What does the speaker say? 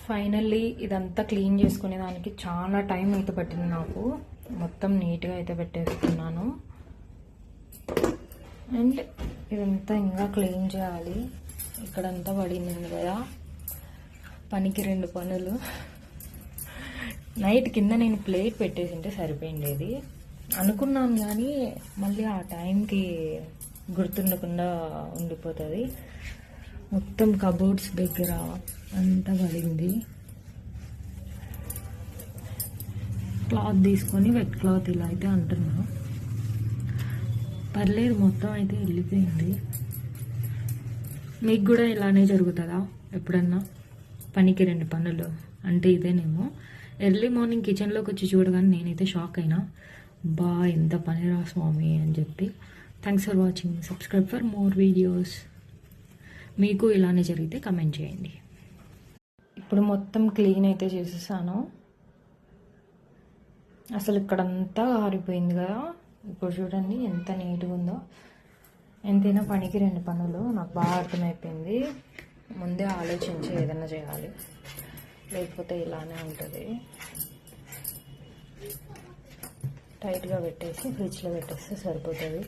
Finally ఇదంతా clean చేసుకునే దానికి చాలా టైం అయితే పట్టింది నాకు. మొత్తం నీట్గా అయితే పెట్టేసుకున్నాను. అండ్ ఇదంతా ఇంకా క్లీన్ చేయాలి. ఇక్కడంతా పడింది కదా, పనికి 2 పనులు. నైట్ కింద నేను ప్లేట్ పెట్టేసింటే సరిపోయిండేది అనుకున్నాను, కానీ మళ్ళీ ఆ టైంకి గుర్తుండకుండా ఉండిపోతుంది. మొత్తం కబోర్డ్స్ దగ్గర అంతా పడింది. క్లాత్ తీసుకొని వెట్ క్లాత్ ఇలా అయితే అంటున్నా. పర్లేదు, మొత్తం అయితే వెళ్ళిపోయింది. మీకు కూడా ఇలానే జరుగుతుందా ఎప్పుడన్నా? పనికి 2 పనులు అంటే ఇదేనేమో. ఎర్లీ మార్నింగ్ కిచెన్లోకి వచ్చి చూడగానే నేనైతే షాక్ అయినా, బా ఎంత పనిరా స్వామి అని చెప్పి. Thanks for watching. Subscribe for more videos. మీకు ఇలానే జరిగితే కమెంట్ చేయండి. ఇప్పుడు మొత్తం క్లీన్ అయితే చేసేసాను. అసలు ఇక్కడంతా ఆరిపోయింది కదా. ఇప్పుడు చూడండి ఎంత నీట్గా ఉందో. ఎంతైనా పనికి 2 పనులు నాకు బాగా అర్థమైపోయింది. ముందే ఆలోచించి ఏదైనా చేయాలి, లేకపోతే ఇలానే ఉంటుంది. టైట్గా పెట్టేసి ఫ్రిడ్జ్లో పెట్టేస్తే సరిపోతుంది.